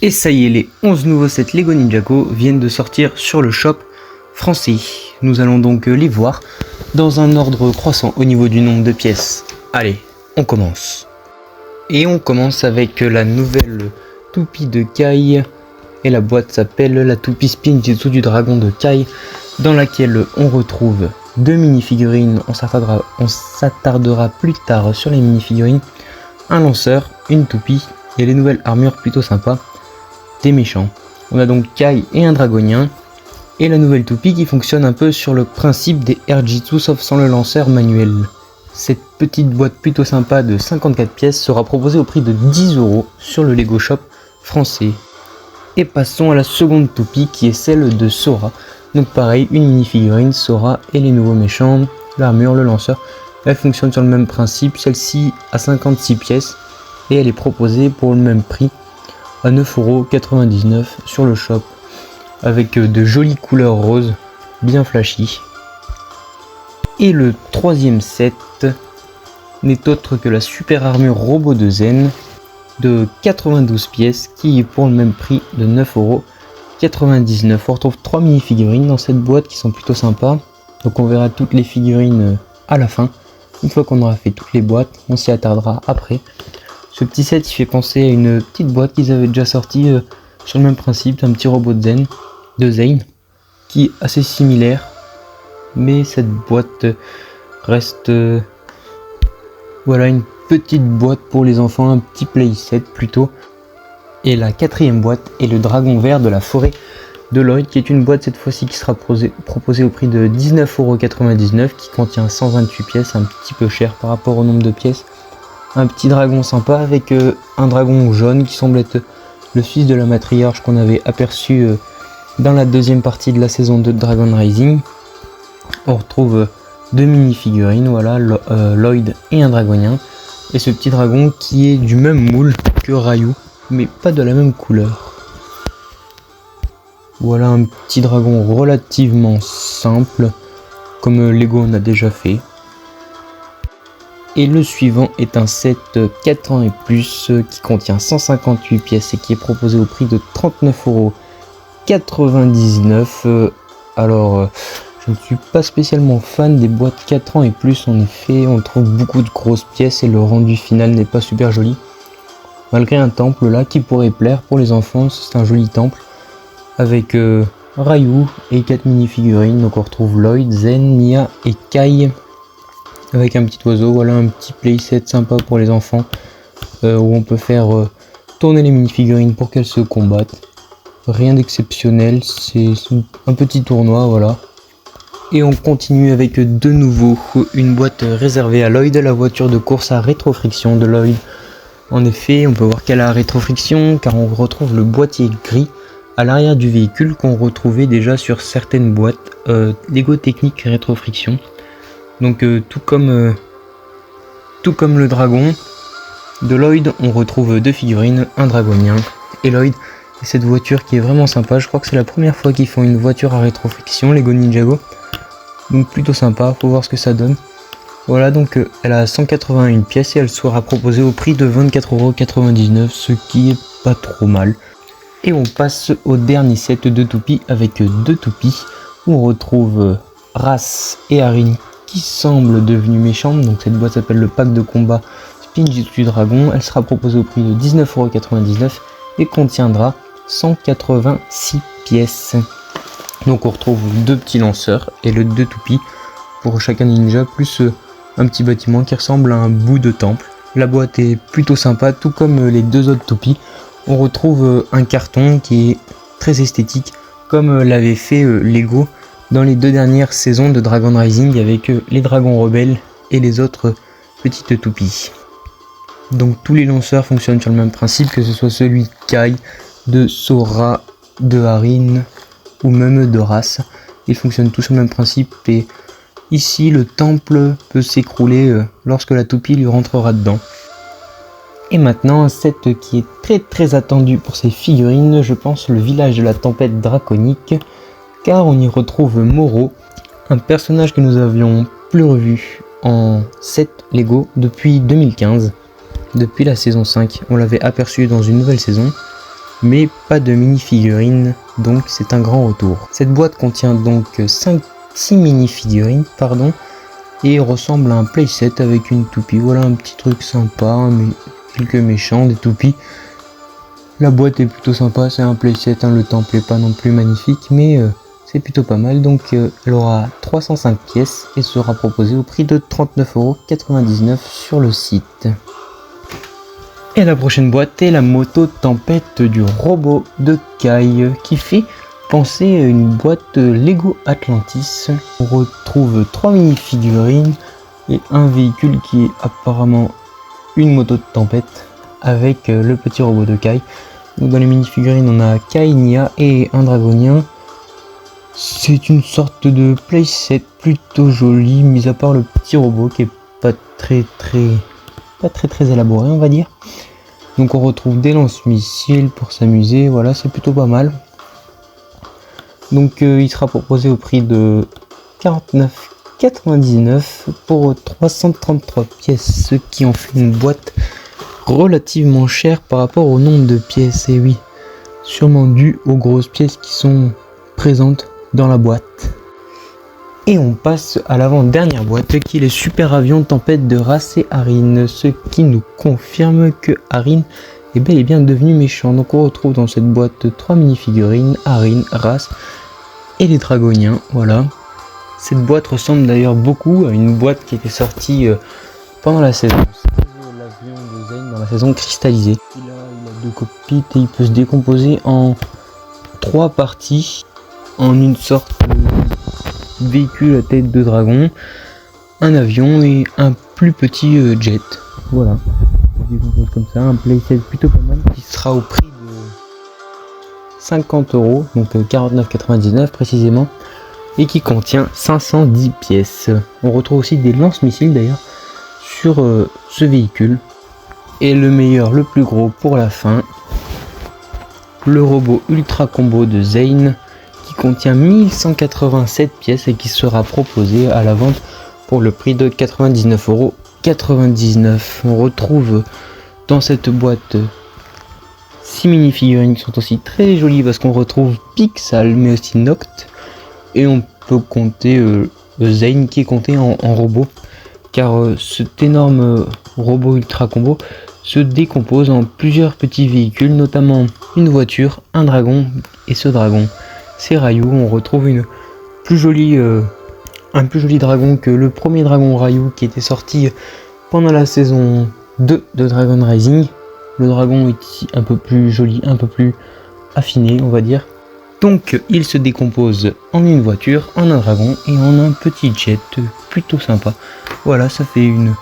Et ça y est, les 11 nouveaux sets Lego Ninjago viennent de sortir sur le shop français. Nous allons donc les voir dans un ordre croissant au niveau du nombre de pièces. Allez, on commence. Et on commence avec la nouvelle toupie de Kai. Et la boîte s'appelle la toupie Spinjitzu du dragon de Kai, dans laquelle on retrouve deux mini-figurines. On s'attardera plus tard sur les mini-figurines. Un lanceur, une toupie et les nouvelles armures plutôt sympas des méchants. On a donc Kai et un dragonien et la nouvelle toupie qui fonctionne un peu sur le principe des Airjitsu sauf sans le lanceur manuel. Cette petite boîte plutôt sympa de 54 pièces sera proposée au prix de 10 € sur le Lego Shop français. Et passons à la seconde toupie qui est celle de Sora. Donc pareil, une mini-figurine Sora et les nouveaux méchants, l'armure, le lanceur. Elle fonctionne sur le même principe, celle-ci à 56 pièces et elle est proposée pour le même prix à 9,99 € sur le shop avec de jolies couleurs roses bien flashy. Et le troisième set n'est autre que la super armure robot de Zen de 92 pièces qui est pour le même prix de 9,99 €. On retrouve 3 mini-figurines dans cette boîte qui sont plutôt sympas. Donc on verra toutes les figurines à la fin. Une fois qu'on aura fait toutes les boîtes, on s'y attardera après. Ce petit set il fait penser à une petite boîte qu'ils avaient déjà sortie sur le même principe, un petit robot de Zane, qui est assez similaire. Mais cette boîte reste voilà, une petite boîte pour les enfants, un petit playset plutôt. Et la quatrième boîte est le dragon vert de la forêt de Lloyd, qui est une boîte cette fois-ci qui sera proposée au prix de 19,99 €, qui contient 128 pièces, un petit peu cher par rapport au nombre de pièces. Un petit dragon sympa avec un dragon jaune qui semble être le fils de la matriarche qu'on avait aperçu dans la deuxième partie de la saison 2 de Dragon Rising. On retrouve deux mini-figurines, voilà, Lloyd et un dragonien. Et ce petit dragon qui est du même moule que Ryu, mais pas de la même couleur. Voilà un petit dragon relativement simple, comme Lego en a déjà fait. Et le suivant est un set 4 ans et plus qui contient 158 pièces et qui est proposé au prix de 39,99 €. Alors, je ne suis pas spécialement fan des boîtes 4 ans et plus, en effet, on trouve beaucoup de grosses pièces et le rendu final n'est pas super joli. Malgré un temple là qui pourrait plaire pour les enfants, c'est un joli temple avec Ryu et 4 mini-figurines. Donc on retrouve Lloyd, Zen, Nya et Kai avec un petit oiseau. Voilà un petit playset sympa pour les enfants où on peut faire tourner les mini-figurines pour qu'elles se combattent. Rien d'exceptionnel, c'est un petit tournoi, voilà. Et on continue avec de nouveau une boîte réservée à Lloyd, la voiture de course à rétrofriction de Lloyd. En effet, on peut voir qu'elle a rétrofriction car on retrouve le boîtier gris à l'arrière du véhicule qu'on retrouvait déjà sur certaines boîtes Lego Technique rétrofriction. Donc tout comme le dragon de Lloyd, on retrouve deux figurines, un dragonien et Lloyd. Et cette voiture qui est vraiment sympa, je crois que c'est la première fois qu'ils font une voiture à rétrofriction Lego Ninjago. Donc plutôt sympa, faut voir ce que ça donne. Voilà, donc elle a 181 pièces et elle sera proposée au prix de 24,99 €, ce qui est pas trop mal. Et on passe au dernier set de toupies avec deux toupies où on retrouve Ras et Arin qui semblent devenus méchantes. Donc cette boîte s'appelle le pack de combat Spinjitzu Dragon. Elle sera proposée au prix de 19,99 € et contiendra 186 pièces. Donc on retrouve deux petits lanceurs et le deux toupies pour chacun ninja, plus un petit bâtiment qui ressemble à un bout de temple. La boîte est plutôt sympa, tout comme les deux autres toupies. On retrouve un carton qui est très esthétique, comme l'avait fait Lego dans les deux dernières saisons de Dragon Rising avec les dragons rebelles et les autres petites toupies. Donc tous les lanceurs fonctionnent sur le même principe, que ce soit celui de Kai, de Sora, de Arin ou même de Ras. Ils fonctionnent tous sur le même principe et ici le temple peut s'écrouler lorsque la toupie lui rentrera dedans. Et maintenant un set qui est très attendu pour ces figurines, je pense le village de la tempête draconique, car on y retrouve Moro, un personnage que nous avions plus revu en set Lego depuis 2015. Depuis la saison 5, on l'avait aperçu dans une nouvelle saison. mais pas de mini-figurines, donc c'est un grand retour. Cette boîte contient donc 6 mini-figurines, et ressemble à un playset avec une toupie. Voilà un petit truc sympa, mais quelques méchants, des toupies. La boîte est plutôt sympa, c'est un playset, le temple est pas non plus magnifique, mais c'est plutôt pas mal. Donc elle aura 305 pièces et sera proposée au prix de 39,99 € sur le site. Et la prochaine boîte est la moto tempête du robot de Kai, qui fait penser à une boîte Lego Atlantis. On retrouve 3 mini-figurines et un véhicule qui est apparemment une moto de tempête avec le petit robot de Kai. Donc dans les mini-figurines, on a Kai, Nia et un dragonien. C'est une sorte de playset plutôt joli, mis à part le petit robot qui est pas très élaboré, on va dire. Donc on retrouve des lance-missiles pour s'amuser, voilà, c'est plutôt pas mal. Donc il sera proposé au prix de 49,99 € pour 333 pièces, ce qui en fait une boîte relativement chère par rapport au nombre de pièces. Et oui, sûrement dû aux grosses pièces qui sont présentes dans la boîte. Et on passe à l'avant-dernière boîte, qui est le super avion tempête de Race et Arin, ce qui nous confirme que Arin est bel et bien devenu méchant. Donc on retrouve dans cette boîte 3 mini-figurines, Arin, Race et les dragoniens, voilà. Cette boîte ressemble d'ailleurs beaucoup à une boîte qui était sortie pendant la saison. L'avion de Zane dans la saison cristallisée. Il a 2 cockpits et il peut se décomposer en 3 parties, en une sorte de véhicule à tête de dragon, un avion et un plus petit jet. Voilà, il se décompose comme ça, un playset plutôt pas mal qui sera au prix de 50 €, donc 49,99 € précisément, et qui contient 510 pièces. On retrouve aussi des lance-missiles d'ailleurs sur ce véhicule. Et le meilleur, le plus gros pour la fin, le robot ultra combo de Zane, qui contient 1187 pièces et qui sera proposé à la vente pour le prix de 99,99 €. On retrouve dans cette boîte 6 mini-figurines qui sont aussi très jolies parce qu'on retrouve Pixal mais aussi Noct, et on peut compter Zane qui est compté en robot, car cet énorme robot ultra combo se décompose en plusieurs petits véhicules, notamment une voiture, un dragon, et ce dragon c'est Ryu. On retrouve un plus joli dragon que le premier dragon Ryu qui était sorti pendant la saison 2 de Dragon Rising. Le dragon est ici un peu plus joli, un peu plus affiné, on va dire. Donc il se décompose en une voiture, en un dragon et en un petit jet plutôt sympa. Voilà, ça fait une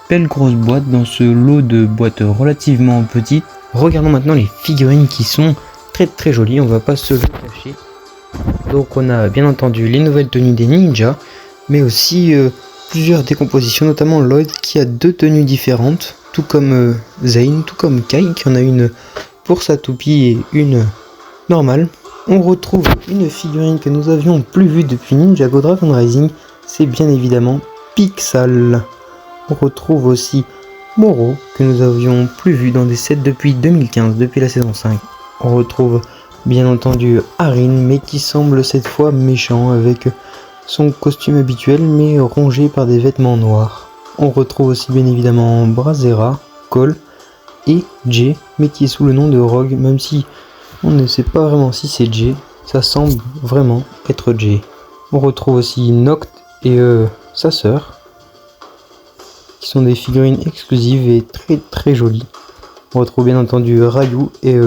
belle grosse boîte dans ce lot de boîtes relativement petites. Regardons maintenant les figurines qui sont très jolies, on va pas se le cacher. Donc on a bien entendu les nouvelles tenues des ninjas, mais aussi plusieurs décompositions, notamment Lloyd qui a 2 tenues différentes, tout comme Zane, tout comme Kai qui en a une pour sa toupie et une normale. On retrouve une figurine que nous avions plus vue depuis Ninjago Dragon Rising, c'est bien évidemment Pixal. On retrouve aussi Moro que nous avions plus vu dans des sets depuis 2015, depuis la saison 5. On retrouve bien entendu Arin, mais qui semble cette fois méchant avec son costume habituel mais rongé par des vêtements noirs. On retrouve aussi bien évidemment Brazera, Cole et Jay, mais qui est sous le nom de Rogue, même si on ne sait pas vraiment si c'est Jay, ça semble vraiment être Jay. On retrouve aussi Noct et sa sœur, qui sont des figurines exclusives et très jolies. On retrouve bien entendu Ryu et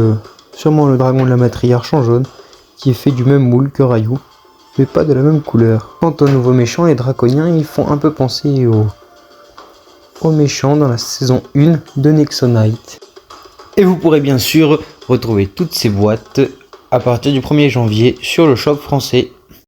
sûrement le dragon de la matriarche en jaune, qui est fait du même moule que Ryu, mais pas de la même couleur. Quant aux nouveaux méchants, les draconiens, ils font un peu penser aux méchants dans la saison 1 de Nexonite. Et vous pourrez bien sûr retrouver toutes ces boîtes à partir du 1er janvier sur le shop français